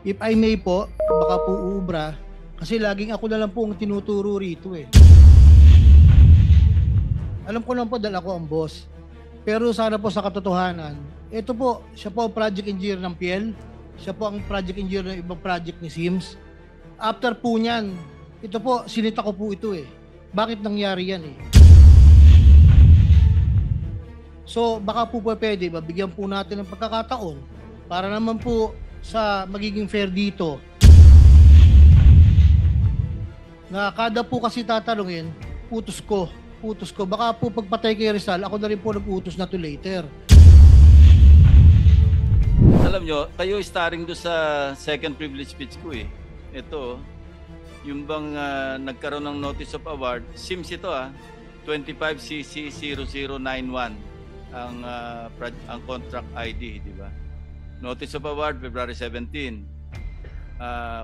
If I may po, baka po uubra, kasi laging ako na lang po ang tinuturo rito eh. Alam ko lang po dahil ako ang boss. Pero sana po sa katotohanan, ito po, siya po ang project engineer ng PL, siya po ang project engineer ng ibang project ni Sims. After po niyan, ito po, sinita ko po ito eh. Bakit nangyari yan eh? So baka po pwede, mabigyan po natin ng pagkakataon para naman po sa magiging fair dito na kada po kasi tatanungin, utos ko. Baka po pagpatay kay Rizal, ako na rin po nag-utos na to later. Alam nyo, kayo starring do sa second privilege speech ko eh. Ito, yung bang nagkaroon ng notice of award, Sims ito 25CC0091 ang contract ID, di ba? Notice of award, February 17.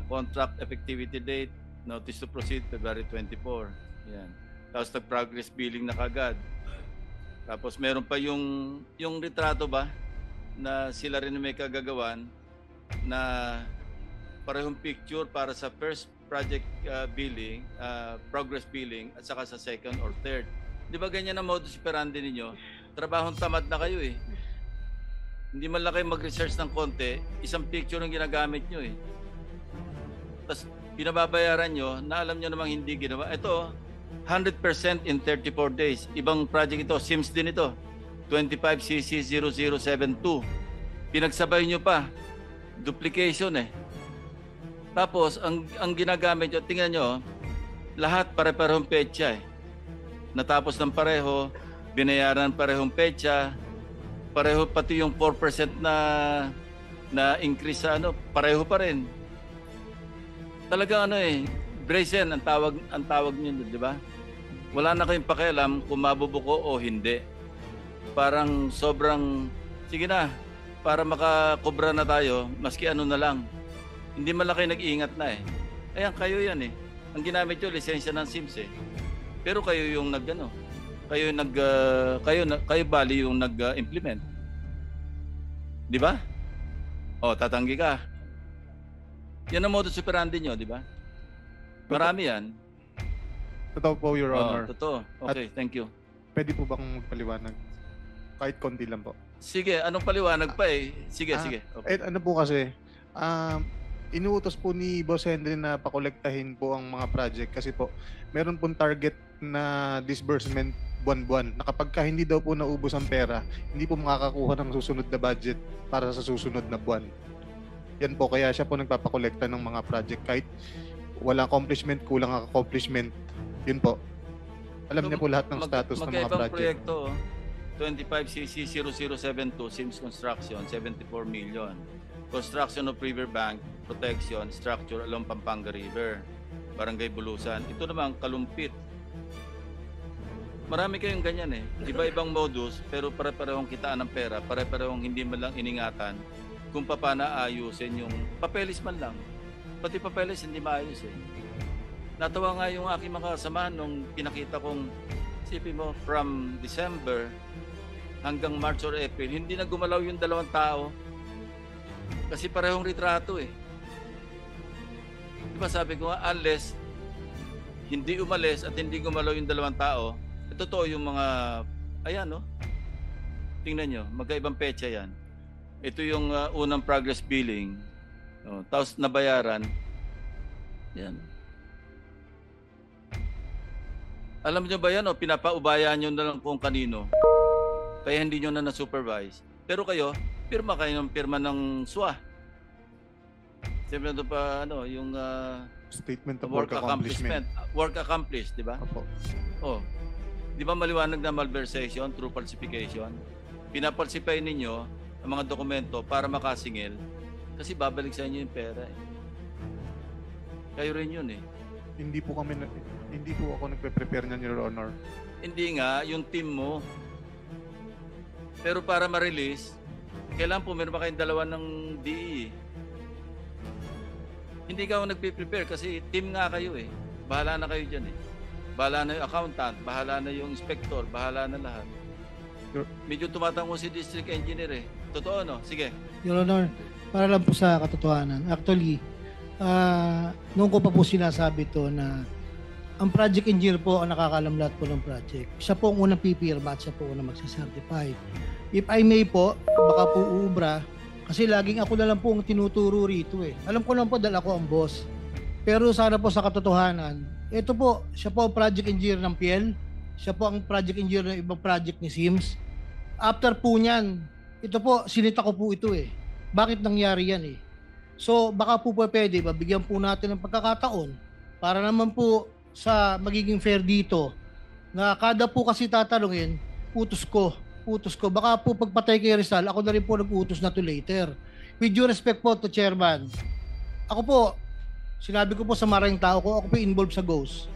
Contract effectivity date, notice to proceed, February 24. Yan. Tapos nag-progress billing na kagad. Tapos meron pa yung retrato ba na sila rin may kagagawan na parehong picture para sa first project billing, progress billing at saka sa second or third. Di ba ganyan ang modus operandi ninyo? Trabahong tamad na kayo eh. Hindi man lang kayo mag-research ng konti, isang picture ang ginagamit nyo eh. Tapos pinababayaran nyo na alam nyo namang hindi ginawa. Ito, 100% in 34 days. Ibang project ito, Sims din ito. 25CC0072. Pinagsabay nyo pa. Duplication eh. Tapos, ang ginagamit nyo, tingnan nyo, lahat pare-parehong petsa eh. Natapos ng pareho, binayaran parehong petsa, pareho pati yung 4% na increase sa pareho pa rin. Talagang brazen ang tawag niyo, di ba? Wala na kayong pakialam kung mabubuko o hindi. Parang sobrang sige na para makakobra na tayo, maski ano na lang. Hindi man lang kayo nag-iingat na eh. Ayan, kayo yan eh. Ang ginamit nyo, lisensya ng Sims eh. Pero kayo yung kayo bali yung nag-implement. Di ba? O, tatanggi ka. Yan ang modus operandi nyo, di ba? Marami yan. Totoo po, Your Honor. Totoo. Okay, thank you. Pwede po bang magpaliwanag? Kahit konti lang po. Sige, anong paliwanag pa eh? Sige. Okay. Ano po kasi, inuutos po ni Boss Henry na pakolektahin po ang mga project kasi po meron pong target na disbursement buwan-buwan na kapag hindi daw po naubos ang pera, hindi po makakakuha ng susunod na budget para sa susunod na buwan. Yan po, kaya siya po nagpapakolekta ng mga project kahit wala accomplishment, kulang ang accomplishment. Yun po. Alam niya po lahat ng status ng mga project. Proyekto, 25CC0072, Sims Construction, 74 million. Construction of Riverbank Protection Structure along Pampanga River, Barangay Bulusan. Ito naman, Kalumpit. Marami kayong ganyan eh. Iba-ibang modus, pero pare-parehong kitaan ng pera, pare-parehong hindi man lang iningatan kung paano ayusin yung papeles man lang. Pati papeles hindi maayos eh. Natawa nga yung aking mga kasamahan nung pinakita kong, isipin mo, from December hanggang March or April, hindi na gumalaw yung dalawang tao. Kasi parehong retrato eh. Diba sabi ko nga, unless hindi umalis at hindi gumalaw yung dalawang tao, totoo yung mga, ayan no? Tingnan nyo, magkaibang petsa yan. Ito yung unang progress billing. Tapos nabayaran. Yan. Alam niyo ba yan pinapaubayan nyo na lang kung kanino. Kaya hindi nyo na na-supervise. Pero kayo, pirma kayo ng pirma ng SWA. Siyempre ito pa yung statement of work accomplishment. Work accomplished, di ba? Opo. Oh. Di ba maliwanag na malversation through falsification? Pinapalsify ninyo ang mga dokumento para makasingil kasi babalik sa inyo yung pera eh. Kayo rin yun eh. Hindi po ako nagpe-prepare niyan, Your Honor. Hindi nga, yung team mo. Pero para ma-release, kailangan po meron pa kayong dalawa ng DE. Hindi ka nagpe-prepare kasi team nga kayo eh. Bahala na kayo dyan eh. Bahala na yung accountant, bahala na yung inspector, bahala na lahat. Medyo tumatango si district engineer eh. Totoo no? Sige. Your Honor, Para lang po sa katotohanan. Actually, noon ko pa po sinasabi to na ang project engineer po ang nakakalam lahat po ng project. Siya po ang unang pipirma at siya po ang unang magsacertify. If I may po, baka po uubra, kasi laging ako na lang po ang tinuturo rito eh. Alam ko lang po dahil ako ang boss. Pero sana po sa katotohanan, ito po, siya po ang project engineer ng PL, siya po ang project engineer ng ibang project ni Sims. After po niyan, ito po, sinita ko po ito eh. Bakit nangyari yan eh? So baka po pwede, mabigyan po natin ng pagkakataon para naman po sa magiging fair dito na kada po kasi tatanungin, utos ko. Baka po pagpatay kay Rizal, ako na rin po nag-utos na to later. With due respect po to Chairman, ako po, sinabi ko po sa maraming tao ko, ako po involved sa Ghost.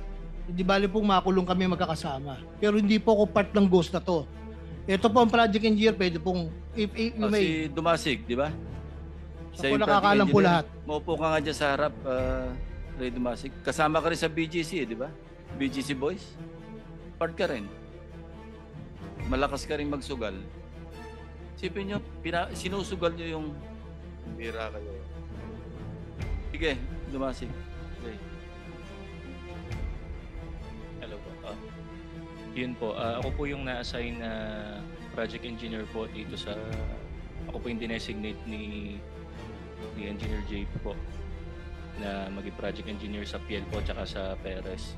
Hindi bali pong makulong kami magkakasama. Pero hindi po ako part ng Ghost na to. Ito po ang project engineer, pwede pong, if you may, Si Dumasig, di ba? siya po nakakaalam po lahat. Maupo ka nga dyan sa harap, Ray Dumasig. Kasama ka rin sa BGC, di ba? BGC Boys. Part ka rin. Malakas ka rin magsugal. Sipin nyo, sinusugal nyo yung bira kayo. Sige, Dumasig. Okay. Hello po. Yun po, ako po yung na-assign na project engineer po dito sa... Ako po yung dinesignate ni Engineer JP po na maging project engineer sa PL po tsaka sa Perez.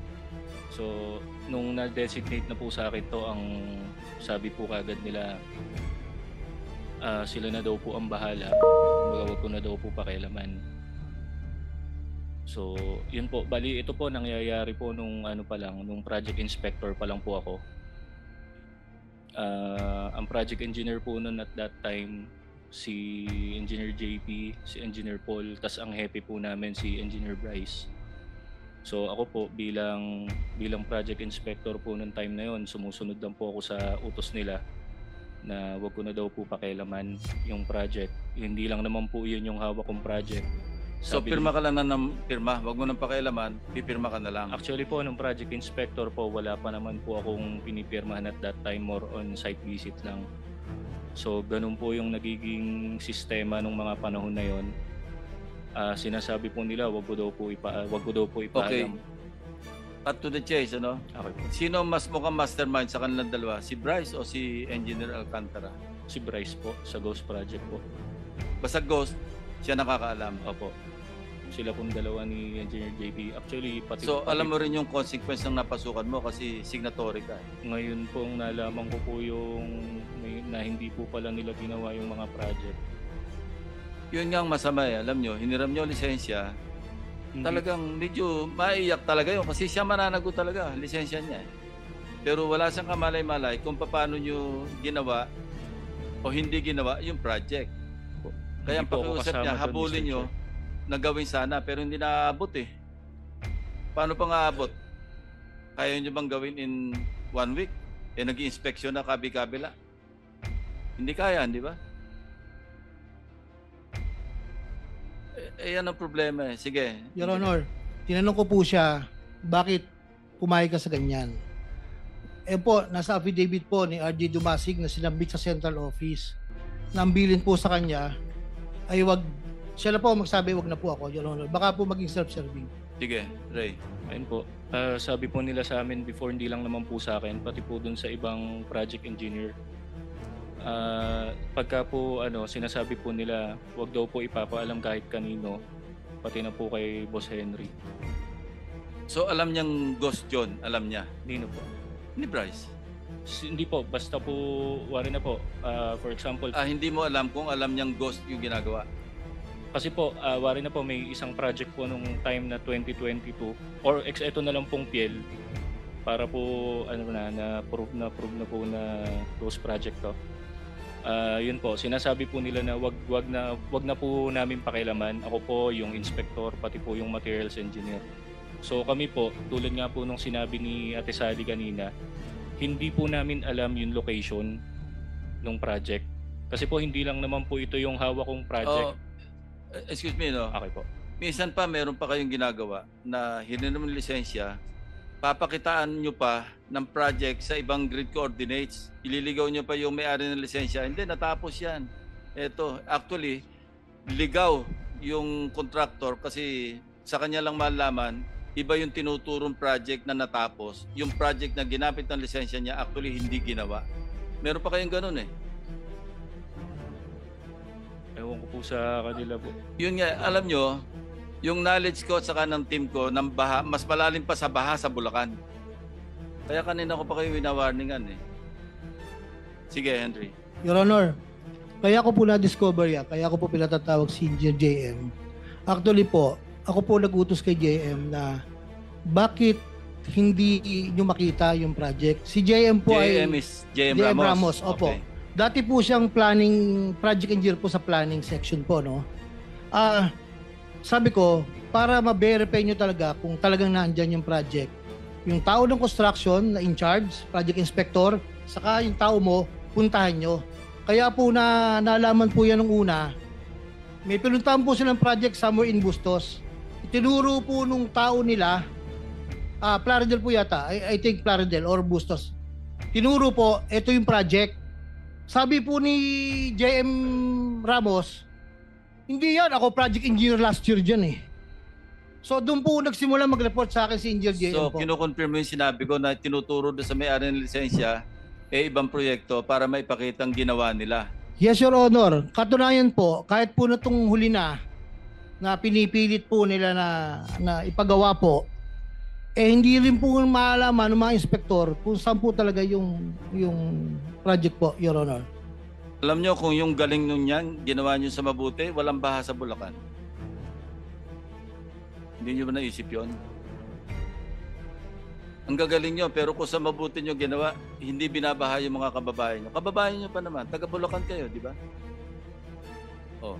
So, nung na-designate na po sa akin to, ang sabi po kagad nila, sila na daw po ang bahala. Wag ko na daw po pakialaman. So, yun po. Bali, ito po nangyayari po nung nung project inspector pa lang po ako. Ang project engineer po noon at that time, si Engineer JP, si Engineer Paul, tas ang hepe po namin si Engineer Bryce. So ako po bilang project inspector po noong time na yon, sumusunod lang po ako sa utos nila na wag ko na daw po pakialaman yung project. Hindi lang naman po yun yung hawak kong project. So pirma ka lang na pirma, wag mo nang pakialaman, pipirma ka na lang. Actually po, nung project inspector po, wala pa naman po akong pinipirmahan at that time, more on site visit lang. So ganun po yung nagiging sistema nung mga panahon na yon. Sinasabi po nila, wag ko daw po ipaalam. Okay. Cut to the chase, ano? Okay po. Sino mas mukhang mastermind sa kanilang dalawa? Si Bryce o si Engineer Alcantara? Si Bryce po, sa Ghost Project po. Basta Ghost, siya nakakaalam. Opo. Sila pong dalawa ni Engineer JP. Actually, So alam mo rin yung consequence ng napasukan mo kasi signatory ka. Ngayon pong nalaman ko po yung na hindi po pala nila ginawa yung mga project. Yun nga ang masama eh. Alam nyo, hiniram nyo lisensya. Talagang medyo maiyak talaga yun kasi siya mananagot talaga, lisensya niya eh. Pero wala siyang kamalay-malay kung paano nyo ginawa o hindi ginawa yung project. Kaya ang pakiusap niya, habulin nyo na gawin sana pero hindi naaabot eh. Paano pa nga aabot? Kaya nyo bang gawin in 1 week? Nag-i-inspection na kabi-kabila. Hindi kaya, di ba? Yan ang problema eh. Sige. Your Honor, tinanong ko po siya, bakit pumayag ka sa ganyan? Po, nasa affidavit po ni RJ Dumasig na sinabit sa central office. Nambilin po sa kanya, ay siya na po magsabi, wag na po ako, Your Honor. Baka po maging self-serving. Sige, Ray. Ayun po. Sabi po nila sa amin before, hindi lang naman po sa akin, pati po dun sa ibang project engineer. Pagka po sinasabi po nila, wag daw po ipapaalam kahit kanino, pati na po kay Boss Henry. So alam niyang Ghost John, alam niya. Nino po? Ni Bryce. Hindi po, basta po, wari na po. For example, Hindi mo alam kung alam niyang Ghost yung ginagawa. kasi po, wari na po, may isang project po nung time na 2022, or eto na lang pong PL, para po, na-prove na po na Ghost project to. Yun po, sinasabi po nila na wag na po namin pakialaman. Ako po yung inspector, pati po yung materials engineer. So kami po, tulad nga po nung sinabi ni Ate Sally kanina, hindi po namin alam yung location ng project. Kasi po hindi lang naman po ito yung hawak kong project. Excuse me, no? Okay po. Minsan pa meron pa kayong ginagawa na hiniram ng lisensya, papakitaan nyo pa ng project sa ibang grid coordinates. Ililigaw nyo pa yung may-ari ng lisensya. Hindi, natapos yan. Ito, actually, ligaw yung contractor kasi sa kanya lang malaman, iba yung tinuturong project na natapos, yung project na ginamit ng lisensya niya actually hindi ginawa. Meron pa kayong ganun eh. Ewan ko po sa kanila po. Yun nga, alam nyo, yung knowledge ko at saka ng team ko ng baha, mas malalim pa sa baha sa Bulacan. Kaya kanina ko pa kayo winawarningan eh. Sige, Henry. Your Honor, kaya ko po na-discover yan, kaya ko po pinatatawag si Engineer JM. Actually po, ako po nag-utos kay JM na bakit hindi nyo makita yung project. Si JM po JM ay... is JM JM Ramos. Ramos, opo. Okay. Dati po siyang project engineer po sa planning section po, no? Sabi ko, para ma-verify nyo talaga kung talagang naandyan yung project, yung tao ng construction na in charge, project inspector, saka yung tao mo, puntahan nyo. Kaya po nalaman po yan nung una, may pinuntahan po silang project somewhere in Bustos. Itinuro po nung tao nila, Plaridel po yata, I think Plaridel or Bustos. Tinuro po, ito yung project. Sabi po ni JM Ramos, hindi yan, ako project engineer last year dyan eh. So doon po nagsimula mag-report sa akin si Engineer JM So, po. kinukonfirm mo yung sinabi ko na tinuturo doon sa may-ari ng lisensya ibang proyekto para maipakita ang ginawa nila. Yes, Your Honor. Katunayan po, kahit po na itong huli na pinipilit po nila na ipagawa po, hindi rin po maalaman ng mga inspektor kung saan po talaga yung project po, Your Honor. Alam nyo kung yung galing nun yan, ginawa nyo sa mabuti, walang baha sa Bulacan. Hindi nyo ba naisip yun? Ang gagaling nyo, pero kung sa mabuti nyo ginawa, hindi binabaha yung mga kababayan nyo. Kababayan nyo pa naman, taga Bulacan kayo, di ba? Oh.